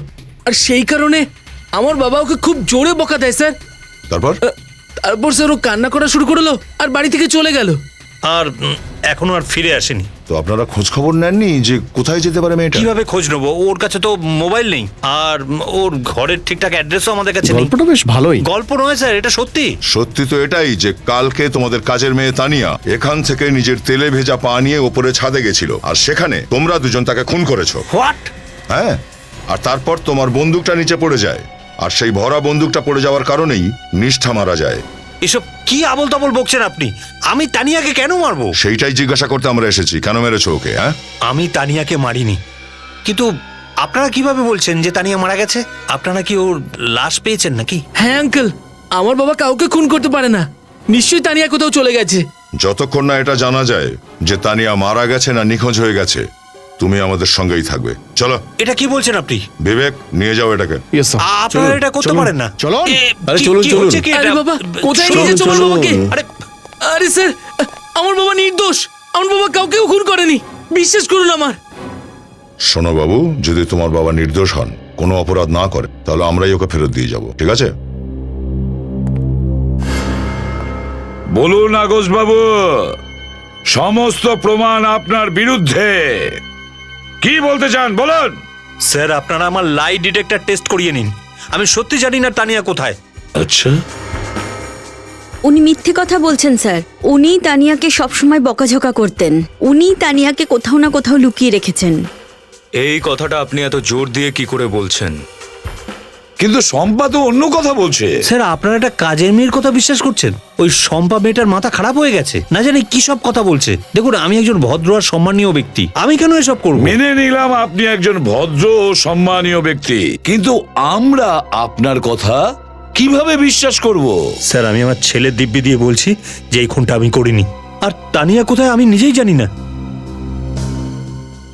আর সেই কারণে আমার বাবা ওকে খুব জোরে বকা দেয় স্যার। তারপর স্যার ও কান্না করা শুরু করলো আর বাড়ি থেকে চলে গেল। আর এখনো আর ফিরে আসেনি। তো আপনারা খোঁজ খবর নেননি যে কোথায় যেতে পারে মেয়েটা? কিভাবে খোঁজ নেবো? ওর কাছে তো মোবাইল নেই, আর ওর ঘরের ঠিকঠাক অ্যাড্রেসও আমাদের কাছে নেই। গল্পটা বেশ ভালোই। গল্প নয় স্যার, এটা সত্যি। সত্যি তো এটাই যে কালকে তোমাদের কাজের মেয়ে তানিয়া এখান থেকে নিজের তেলে ভেজা পা নিয়ে ওপরে ছাদে গেছিল, আর সেখানে তোমরা দুজন তাকে খুন করেছো। হোয়াট? হ্যাঁ, আর তারপর তোমার বন্দুকটা নিচে পড়ে যায়, আর সেই ভরা বন্দুকটা পড়ে যাওয়ার কারণেই নিষ্ঠা মারা যায়। এসব কি আবল তাবল বকছেন আপনি? আমি তানিয়াকে কেন মারবো? সেইটাই জিজ্ঞাসা করতে আমরা এসেছি, কেন মেরেছো ওকে? হ্যাঁ, আমি তানিয়াকে মারিনি, কিন্তু আপনারা কিভাবে বলছেন যে তানিয়া মারা গেছে? আপনারা কি ওর লাশ পেয়েছেন নাকি? হ্যাঁ আঙ্কেল, আমার বাবা কাউকে খুন করতে পারে না, নিশ্চয়ই তানিয়া কোথাও চলে গেছে। যতক্ষণ না এটা জানা যায় যে তানিয়া মারা গেছে না নিখোঁজ হয়ে গেছে, তুমি আমাদের সঙ্গেই থাকবে। চলো। এটা কি বলছেন আপনি? বিবেক, নিয়ে যাও এটাকে। আপনারা এটা করতে পারেন না। চলো। আরে চলুন চলুন। আরে বাবা, কোথায় নিয়ে যাচ্ছ আমার বাবাকে? আরে স্যার, আমার বাবা নির্দোষ, আমার বাবা কাউকেও খুন করেনি, বিশ্বাস করুন আমার। শোনো বাবু, যদি তোমার বাবা নির্দোষ হন, কোনো অপরাধ না করে, তাহলে আমরাই ওকে ফেরত দিয়ে যাব, ঠিক আছে? বলুন আগস বাবু, সমস্ত প্রমাণ আপনার বিরুদ্ধে। কি বলতে চান বলুন। স্যার, আপনারা আমার লাই ডিটেক্টর টেস্ট করিয়ে নিন। আমি সত্যি জানি না তানিয়া কোথায়। আচ্ছা, উনি মিথ্যে কথা বলছেন স্যার। উনি তানিয়াকে সবসময় বকাঝকা করতেন। উনি তানিয়াকে কোথাও না কোথাও লুকিয়ে রেখেছেন। এই কথাটা আপনি এত জোর দিয়ে কি করে বলছেন? কিন্তু শম্পা তো অন্য কথা বলছে। স্যার আপনারা একটা কাজের মেয়ের কথা বিশ্বাস করছেন? ওই শম্পা মেয়েটার মাথা খারাপ হয়ে গেছে, না জানি কি সব কথা বলছে। দেখুন আমি একজন ভদ্র আর সম্মানীয় ব্যক্তি, আমি কেন এসব করব? মেনে নিলাম আপনি একজন ভদ্র ও সম্মানীয় ব্যক্তি, কিন্তু আমরা আপনার কথা কিভাবে বিশ্বাস করব? স্যার আমি আমার ছেলের দিব্যি দিয়ে বলছি যে এই খুনটা আমি করিনি। আর তানিয়া কোথায় আমি নিজেই জানি না।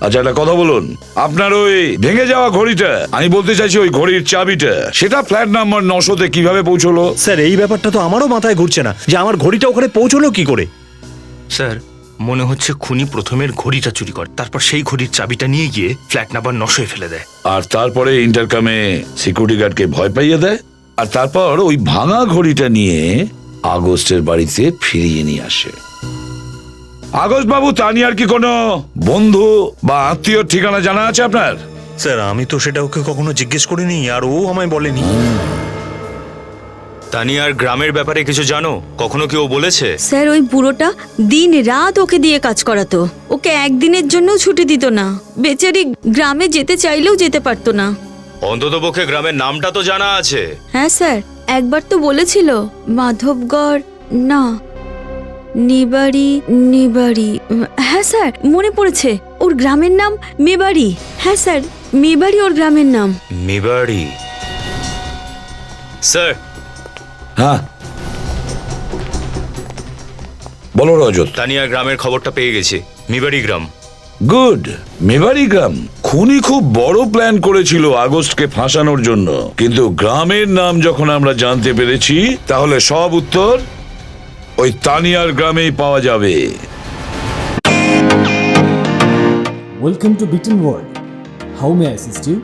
আচ্ছা একটা কথা বলুন, আপনার ওই ভেঙে যাওয়া ঘড়িটা, আমি বলতে চাইছি ওই ঘড়ির চাবিটা, সেটা ফ্ল্যাট নাম্বার 900-তে কিভাবে পৌঁছলো? স্যার এই ব্যাপারটা তো আমারও মাথায় ঘুরছে না যে আমার ঘড়িটা ওখানে পৌঁছলো কি করে। স্যার মনে হচ্ছে খুনি প্রথমের ঘড়িটা চুরি করে, তারপর সেই ঘড়ির চাবিটা নিয়ে গিয়ে ফ্ল্যাট নাম্বার 900-এ ফেলে দেয়। আর তারপরে ইন্টারকামে সিকিউরিটি গার্ডকে ভয় পাইয়ে দেয়, আর তারপর ওই ভাঙা ঘড়িটা নিয়ে আগস্টের বাড়িতে ফিরিয়ে নিয়ে আসে। আগস্ট বাবু, তানিয়ার কি কোনো বন্ধু বা আত্মীয় ঠিকানা জানা আছে আপনার? স্যার আমি তো সেটা ওকে কখনো জিজ্ঞেস করিনি, আর ও আমায় বলেনি। তানিয়ার গ্রামের ব্যাপারে কিছু জানো? কখনো কি ও বলেছে? স্যার ওই বুড়োটা দিন রাত ওকে দিয়ে কাজ করাতো, ওকে একদিনের জন্য ছুটি দিত না। বেচারি গ্রামে যেতে চাইলেও যেতে পারতো না। অন্ততপক্ষে গ্রামের নামটা তো জানা আছে। হ্যাঁ স্যার, একবার তো বলেছিল মাধবগড় না নিবাড়ি নিবাড়ি। হ্যাঁ স্যার মনে পড়েছে, ওর গ্রামের নাম মেবাড়ি। হ্যাঁ স্যার মেবাড়ি ওর গ্রামের নাম। মেবাড়ি। স্যার। হ্যাঁ বলো রজত। তানিয়া গ্রামের খবরটা পেয়ে গেছে, মেবাড়ি গ্রাম। গুড, মেবাড়ি গ্রাম। খুনি খুব বড় প্ল্যান করেছিল আগস্টকে ফাঁসানোর জন্য, কিন্তু গ্রামের নাম যখন আমরা জানতে পেরেছি, তাহলে সব উত্তর ওই তানিয়ার গ্রামেই পাওয়া যাবে। Welcome to Beaten World, how may I assist you?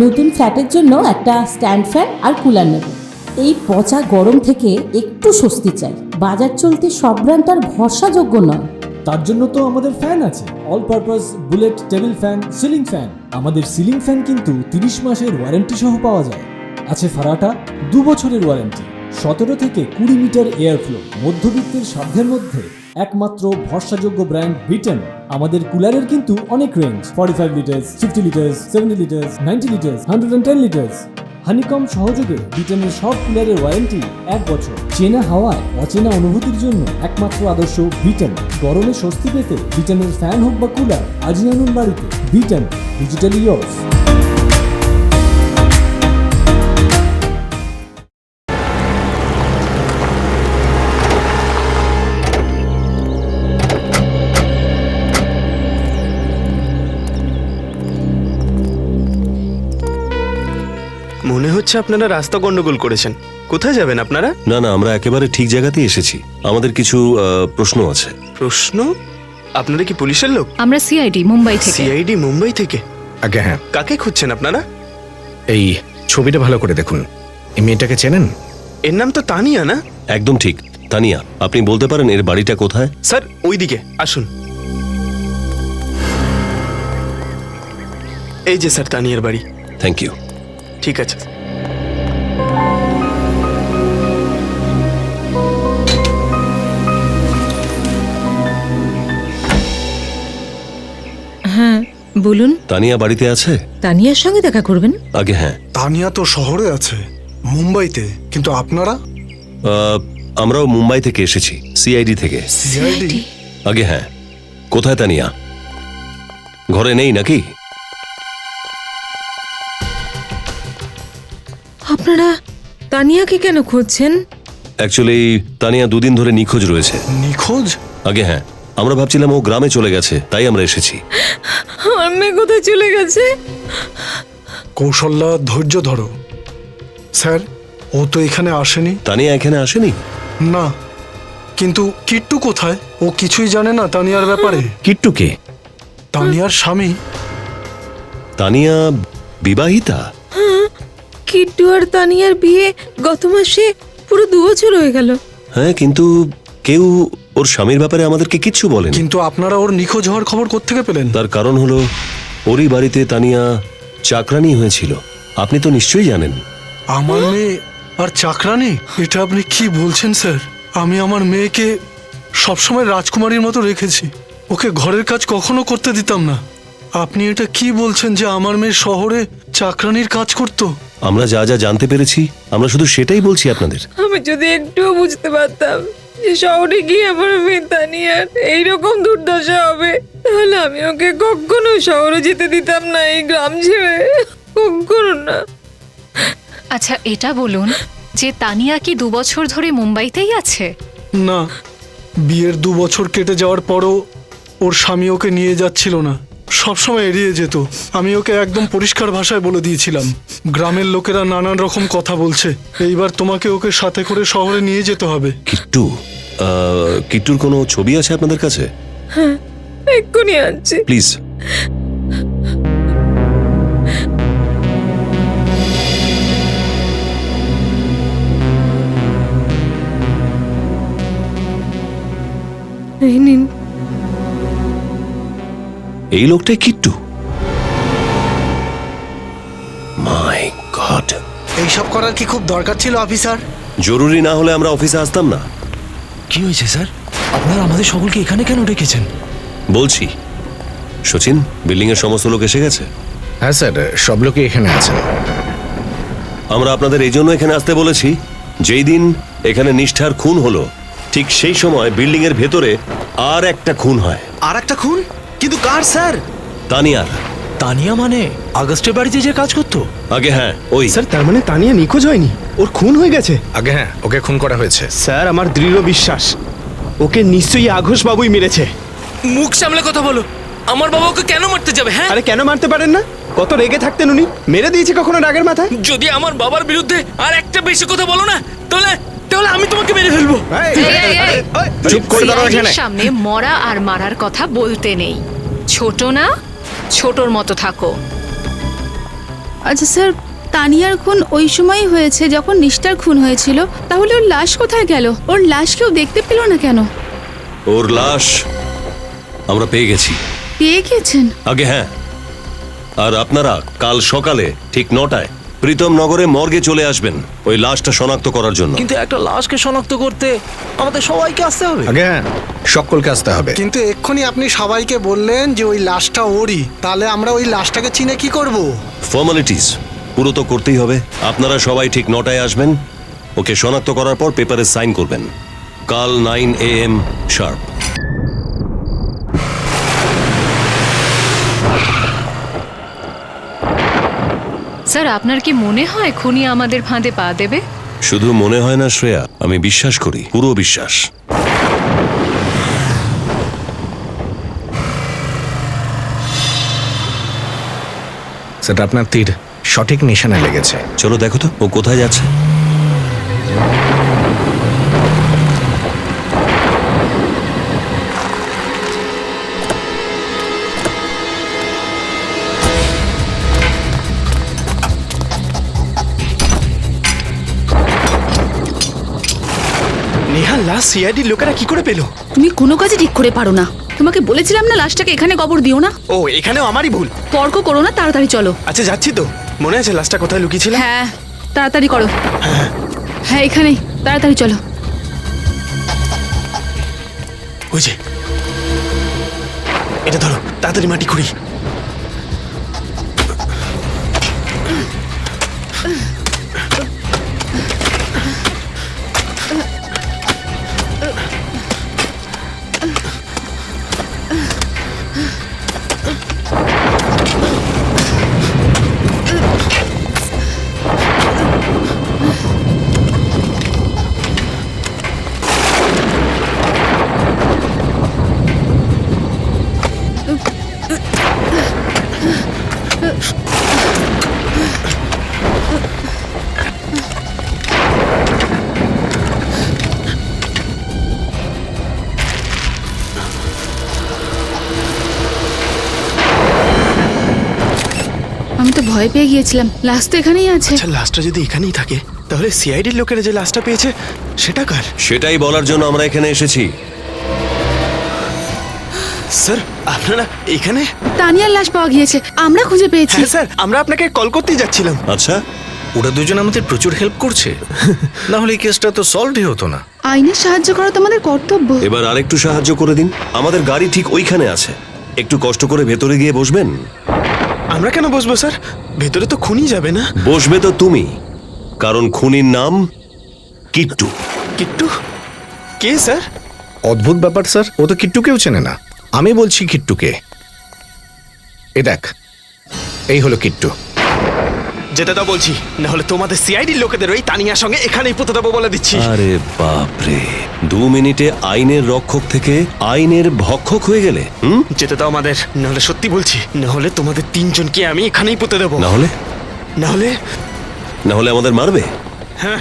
নতুন ফ্ল্যাটের জন্য একটা স্ট্যান্ড ফ্যান আর কুলার নেব। এই পচা গরম থেকে একটু স্বস্তি চাই। বাজার চলতে সব ব্র্যান্ড আর ভরসাযোগ্য নয়। তার জন্য তো আমাদের ফ্যান আছে, all purpose bullet table fan, ceiling fan. আমাদের সিলিং ফ্যান কিন্তু 30 মাসের ওয়ারেন্টি সহ পাওয়া যায়। আছে ফারাটা 2 বছরের ওয়ারেন্টি, 17 থেকে 20 মিটার এয়ার ফ্লো। মধ্যবিত্তের সাধ্যের মধ্যে একমাত্র ভরসাযোগ্য ব্র্যান্ড বিটেন। আমাদের কুলারের কিন্তু অনেক range, 45 litres, 50 litres, 70 litres, 90 litres, 110 litres. Honeycomb সহযোগে বিটেনের সব কুলারের ওয়ারেন্টি 1 বছর। চেনা হাওয়ায় অচেনা অনুভূতির জন্য একমাত্র আদর্শ বিটেন। গরমে স্বস্তি পেতে বিটেনের ফ্যান হোক বা কুলার, আজই আনুন বাড়িতে। Beaten, digitally yours. মনে হচ্ছে আপনারা রাস্তা গন্ডগোল করেছেন। কোথায় যাবেন আপনারা? না না, আমরা একেবারে ঠিক জায়গাতেই এসেছি। আমাদের কিছু প্রশ্ন আছে। প্রশ্ন? আপনারা কি পুলিশের লোক? আমরা সিআইডি মুম্বাই থেকে। সিআইডি মুম্বাই থেকে? আগে হ্যাঁ, কাকে খুঁজছেন আপনারা? এই ছবিটা ভালো করে দেখুন, এই মেয়েটাকে চেনেন? এর নাম তো তানিয়া না? একদম ঠিক, তানিয়া। আপনি বলতে পারেন এর বাড়িটা কোথায়? স্যার ওইদিকে আসুন। এই যে স্যার তানিয়ার বাড়ি। Thank you. ঠিক আছে। হ্যাঁ বলুন। তানিয়া বাড়িতে আছে? তানিয়ার সঙ্গে দেখা করবেন? আগে হ্যাঁ। তানিয়া তো শহরে আছে, মুম্বাইতে, কিন্তু আপনারা? আমরাও মুম্বাই থেকে এসেছি, সিআইডি থেকে। সিআইডি? আগে হ্যাঁ। কোথায় তানিয়া? ঘরে নেই নাকি? আপনারা তানিয়াকে কেন খুঁজছেন? অ্যাকচুয়ালি তানিয়া 2 দিন ধরে নিখোঁজ রয়েছে। নিখোঁজ? আগে হ্যাঁ, আমরা ভাবছিলাম ও গ্রামে চলে গেছে, তাই আমরা এসেছি। আমার মেয়ে কোথায় চলে গেছে? কৌশল্যা, ধৈর্য ধরো। স্যার ও তো এখানে আসেনি। তানিয়া এখানে আসেনি? না, কিন্তু কিট্টু কোথায়? ও কিছুই জানে না তানিয়ার ব্যাপারে। কিট্টু কে? তানিয়ার স্বামী। তানিয়া বিবাহিতা? কিট্টু আর তানিয়ার বিয়ে গত মাসে পুরো 2 বছর হয়ে গেল। হ্যাঁ, কিন্তু কেউ ওর স্বামীর ব্যাপারে আমাদেরকে কিচ্ছু বলেনি। কিন্তু আপনারা ওর নিখোঁজ হওয়ার খবর কোত্থেকে পেলেন? তার কারণ হলো ওরই বাড়িতে তানিয়া চাকরানি হয়েছিল। আপনি তো নিশ্চয়ই জানেন। আমার মেয়ে আর চাকরানি? এটা আপনি কি বলছেন স্যার? আমি আমার মেয়েকে সবসময় রাজকুমারীর মতো রেখেছি, ওকে ঘরের কাজ কখনো করতে দিতাম না। আপনি এটা কি বলছেন যে আমার মেয়ে শহরে চাকরানির কাজ করতো? আমরা যা যা জানতে পেরেছি আমরা শুধু সেটাই বলছি আপনাদের। আমি যদি একটুও বুঝতে পারতাম যে শহরে গিয়ে আমার মেয়ে তানিয়ার এইরকম দুর্দশা হবে, তাহলে আমি ওকে কখনো শহরে যেতে দিতাম না, এই গ্রাম ছেড়ে কখনো না। আচ্ছা এটা বলুন যে তানিয়া কি 2 বছর ধরে মুম্বাইতেই আছে? না, বিয়ের 2 বছর কেটে যাওয়ার পরও ওর স্বামী ওকে নিয়ে যাচ্ছিল না, সবসময় এড়িয়ে যেত। আমি ওকে একদম পরিষ্কার ভাষায় বলে দিয়েছিলাম, গ্রামের লোকেরা নানান রকম কথা বলছে, এইবার তোমাকে ওকে সাথে করে শহরে নিয়ে যেতে হবে। কিট্টু, কিট্টুর কোনো ছবি আছে আপনাদের কাছে? হ্যাঁ, এক্ষুনি আনছি। প্লিজ। এই নিন। এই লোকটাই কিট্টু? মাই গড, এইসব করার কি খুব দরকার ছিল অফিসার? জরুরি না হলে আমরা অফিসে আসতাম না। কি হয়েছে স্যার? আপনারা আমাদের সকলকে এখানে কেন ডেকেছেন? বলছি, সচিন, বিল্ডিং এর সমস্ত লোক এসে গেছে? হ্যাঁ স্যার, সব লোকই এখানে আছেন। আমরা আপনাদের এই জন্য এখানে আসতে বলেছি, যেই দিন এখানে নিষ্ঠার খুন হলো ঠিক সেই সময় বিল্ডিং এর ভেতরে আর একটা খুন হয়। আর একটা খুন? কিন্তু কার স্যার? তানিয়ার। তানিয়া মানে আগস্টের বাড়িতে যে কাজ করতো? আগে হ্যাঁ, ওই। স্যার তার মানে তানিয়া নিখোঁজ হয়নি, ওর খুন হয়ে গেছে? আগে হ্যাঁ, ওকে খুন করা হয়েছে। স্যার আমার দৃঢ় বিশ্বাস ওকে নিশ্চয়ই আঘোষ বাবুই মেরেছে। মুখ সামলে কথা বলো। আমার বাবা ওকে কেন মারতে যাবে? হ্যাঁ, আরে কেন মারতে পারেন না? কত রেগে থাকতেন উনি, মেরে দিয়েছে কখনো রাগের মাথায়? যদি আমার বাবার বিরুদ্ধে আর একটা বেশি কথা বলো না, তাহলে তাহলে আমি তোমাকে মেরে ফেলবো। চুপ করে দাঁড়াও এখানে। সামনে মরা আর মারার কথা বলতে নেই। ছোট না, ছোটর মতো থাকো। আচ্ছা স্যার, তানিয়ার খুন ওই সময়ই হয়েছে যখন নিষ্ঠার খুন হয়েছিল, তাহলে ওর লাশ কোথায় গেল? ওর লাশ কেউ দেখতে পেল না কেন? ওর লাশ আমরা পেয়ে গেছি। পেয়ে গেছেন? আগে হ্যাঁ। আর আপনারা কাল সকালে ঠিক 9টায় প্রীতম নগরে মর্গে চলে আসবেন ওই লাশটা শনাক্ত করার জন্য। কিন্তু একটা লাশকে শনাক্ত করতে আমাদের সবাইকে আসতে হবে। আগে হ্যাঁ, সকলকে আসতে হবে। কিন্তু এক্ষুনি আপনি সবাইকে বললেন যে ওই লাশটা ওরই, তাহলে আমরা ওই লাশটাকে চিনে কি করব? ফর্মালিটিস পুরো তো করতেই হবে। আপনারা সবাই ঠিক 9টায় আসবেন, ওকে শনাক্ত করার পর পেপারে সাইন করবেন। কাল 9 AM শার্প। স্যার আপনার কি মনে হয় খুনি আমাদের ফাঁদে পা দেবে? শুধু মনে হয় না শ্রেয়া, আমি বিশ্বাস করি, পুরো বিশ্বাস। সেটা আপনার তীর সঠিক নিশানায় লেগেছে। চলো দেখো তো ও কোথায় যাচ্ছে। নেহা, লাশ সিআইডি লোকেরা কি করে পেলো? তুমি কোনো কাজে ঠিক করে পারো না। তোমাকে বলেছিলাম না লাশটাকে এখানে কবর দিও না। ও, এখানেও আমারই ভুল। তর্ক করো না, তাড়াতাড়ি চলো। আচ্ছা যাচ্ছি তো। মনে আছে লাশটা কোথায় লুকিয়েছিল? হ্যাঁ, তাড়াতাড়ি করো। হ্যাঁ এখানেই, তাড়াতাড়ি চলো। ওই যে, এটা ধরো, তাড়াতাড়ি মাটি খুঁড়ি। আমি তো ভয় পেয়ে গিয়েছিলাম, লাশ তো এখানেই আছে। আচ্ছা লাশটা যদি এখানেই থাকে, তাহলে সিআইডির লোকেরা যে লাশটা পেয়েছে সেটা কার? সেটাই বলার জন্য আমরা এখানে এসেছি। স্যার আপনারা এখানে? তানিয়ার লাশ পাওয়া গিয়েছে, আমরা খুঁজে পেয়েছি। হ্যাঁ স্যার, আমরা আপনাকে কল করতেই যাচ্ছিলাম। আচ্ছা, ওরা দুজন আমাদের প্রচুর হেল্প করছে, না হলে এই কেসটা তো সলভই হতো না। আইনের সাহায্য করা তো আমাদের কর্তব্য। এবার আরেকটু সাহায্য করে দিন। আমাদের গাড়ি ঠিক ওইখানে আছে, একটু কষ্ট করে ভেতরে গিয়ে বসবেন। আমরা কেন বসবো স্যার? ভেতরে তো খুনি যাবে না। বসবে তো তুমি, কারণ খুনির নাম কিট্টু। কিট্টু কে স্যার? অদ্ভুত ব্যাপার স্যার, ও তো কিট্টুকেও চেনে না। আমি বলছি কিট্টুকে। এ দেখ, এই হলো কিট্টু। যেতে দাও বলছি, না হলে তোমাদের সিআইডির লোকেদের ওই তানিয়ার সঙ্গে এখানেই পুঁতে দেবো বলে দিচ্ছি। আরে বাপরে, 2 মিনিটে আইনের রক্ষক থেকে আইনের ভক্ষক হয়ে গেলে। যেতে দাও আমাদের, না হলে সত্যি বলছি, না হলে তোমাদের 3 জনকে আমি এখানেই পুঁতে দেবো। না হলে? না হলে? না হলে আমাদের মারবে? হ্যাঁ।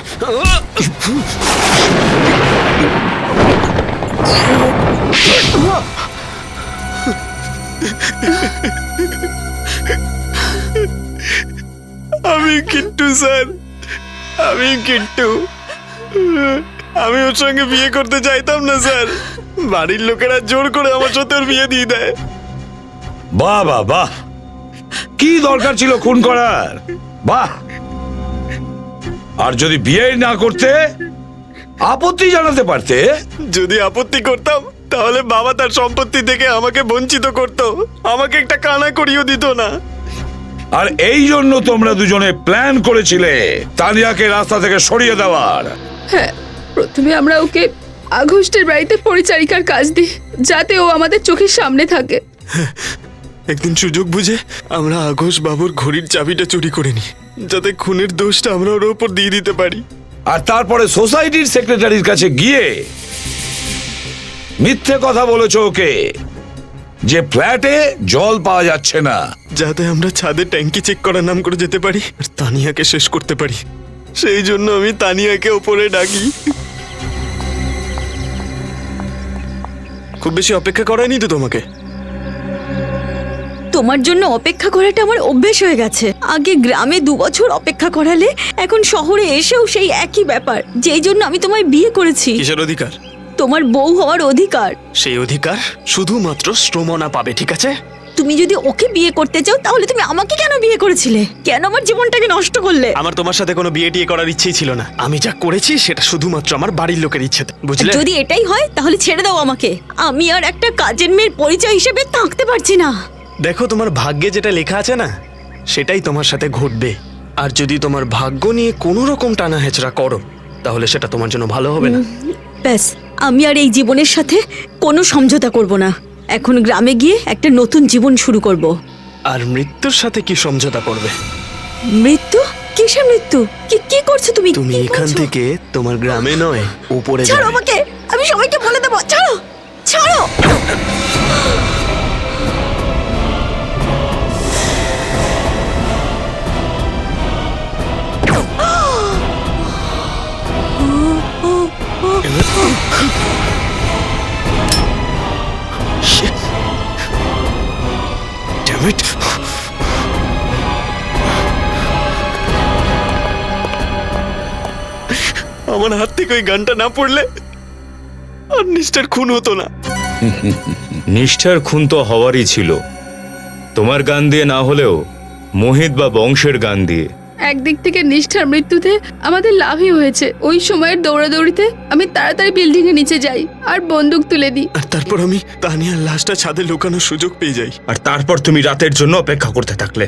আমি কিট্টু স্যার, আমি কিট্টু। আমি ওর সঙ্গে বিয়ে করতে চাইতাম না স্যার, বাড়ির লোকেরা জোর করে আমার সাথে ওর বিয়ে দিয়ে দেয়। বাহ বাহ বাহ, কি দরকার ছিল খুন করার? বাহ। আর যদি বিয়ে না করতে আপত্তি জানাতে পারতে। যদি আপত্তি করতাম তাহলে বাবা তার সম্পত্তি থেকে আমাকে বঞ্চিত করত, আমাকে একটা কানা করিয়েও দিত না। আর এই জন্য তোমরা দুজনে প্ল্যান করেছিলে তানিয়াকে রাস্তা থেকে সরিয়ে দেওয়ার। হ্যাঁ, প্রথমে আমরা ওকে আঘোষের বাড়িতে পরিচারিকার কাজ দিই, যাতে ও আমাদের চোখের সামনে থাকে। একদিন সুযোগ বুঝে আমরা আঘোষ বাবুর ঘড়ির চাবিটা চুরি করে নিই, যাতে খুনের দোষটা আমরা ওর উপর দিয়ে দিতে পারি। আর তারপরে সোসাইটির সেক্রেটারির কাছে গিয়ে মিথ্যে কথা বলেছো ওকে যে ফ্ল্যাটে জল পাওয়া যাচ্ছে না, যাতে আমরা ছাদে ট্যাঙ্কি চেক করার নাম করে যেতে পারি আর তানিয়াকে শেষ করতে পারি। সেই জন্য আমি তানিয়াকে ওপরে ডাকি। খুব বেশি অপেক্ষা করায়নি তো তোমাকে? তোমার জন্য অপেক্ষা করাটা আমার অভ্যেস হয়ে গেছে। আগে গ্রামে 2 বছর অপেক্ষা করালে, এখন শহরে এসেও সেই একই ব্যাপার, যেই জন্য আমি তোমায় বিয়ে করেছি। কিসের অধিকার? তোমার বউ হওয়ার অধিকার। সেই অধিকার শুধুমাত্র শ্রমনা পাবে, ঠিক আছে? তুমি যদি ওকে বিয়ে করতে চাও তাহলে তুমি আমাকে কেন বিয়ে করেছিলে? কেন আমার জীবনটাকে নষ্ট করলে? আমার তোমার সাথে কোনো বিয়ে টিয়ে করার ইচ্ছেই ছিল না। আমি যা করেছি সেটা শুধুমাত্র আমার বাড়ির লোকের ইচ্ছেতে, বুঝলে? যদি এটাই হয় তাহলে ছেড়ে দাও আমাকে। আমি আর একটা কাজের মেয়ের পরিচয় হিসেবে থাকতে পারছি না। দেখো, তোমার ভাগ্যে যেটা লেখা আছে না, সেটাই তোমার সাথে ঘটবে। আর যদি তোমার ভাগ্য নিয়ে কোনো রকম টানা হেচড়া করো, তাহলে সেটা তোমার জন্য ভালো হবে না। ব্যাস, আমি আর এই জীবনের সাথে কোনো সমঝোতা করব না। এখন গ্রামে গিয়ে একটা নতুন জীবন শুরু করব। আর মৃত্যুর সাথে কি সমঝোতা করবে? মৃত্যু? কিসের মৃত্যু? কি করছো তুমি? তুমি এখান থেকে তোমার গ্রামে নয়, উপরে ছাড়ো যাবে। আমাকে, আমি সবাইকে বলে দেবো। ছাড়ো, ছাড়ো। Damn it! আমার হাত থেকে ওই গানটা না পড়লে আর নিষ্ঠার খুন হতো না। নিষ্ঠার খুন তো হওয়ারই ছিল, তোমার গান দিয়ে না হলেও মোহিত বা বংশের গান দিয়ে। একদিক থেকে নিষ্ঠার মৃত্যুতে আমাদের লাভই হয়েছে। ওই সময়ের দৌড়াদৌড়িতে আমি তাড়াতাড়ি বিল্ডিং এর নিচে যাই আর বন্দুক তুলে দিই। আর তারপর আমি তানিয়ার লাশটা ছাদে লুকানোর সুযোগ পেয়ে যাই। আর তারপর তুমি রাতের জন্য অপেক্ষা করতে থাকলে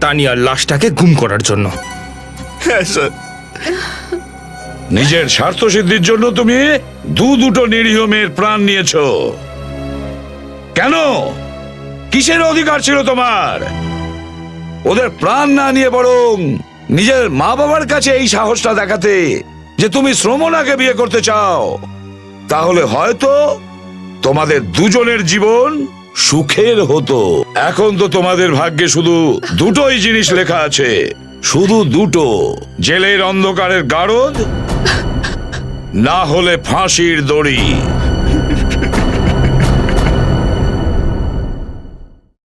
তানিয়ার লাশটাকে গুম করার জন্য। হ্যাঁ স্যার। নিজের স্বার্থ সিদ্ধির জন্য তুমি দুটো নিরীহ মেয়ের প্রাণ নিয়েছো। কেন? কিসের অধিকার ছিল তোমার? ওদের প্রাণ না নিয়ে বরং নিজের মা বাবার কাছে এই সাহসটা দেখাতে যে তুমি শ্রমনাকে বিয়ে করতে চাও, তাহলে হয়তো তোমাদের দুজনের জীবন সুখের হতো। এখন তো তোমাদের ভাগ্যে শুধু দুটোই জিনিস লেখা আছে, শুধু দুটো, জেলের অন্ধকারের গারদ না হলে ফাঁসির দড়ি।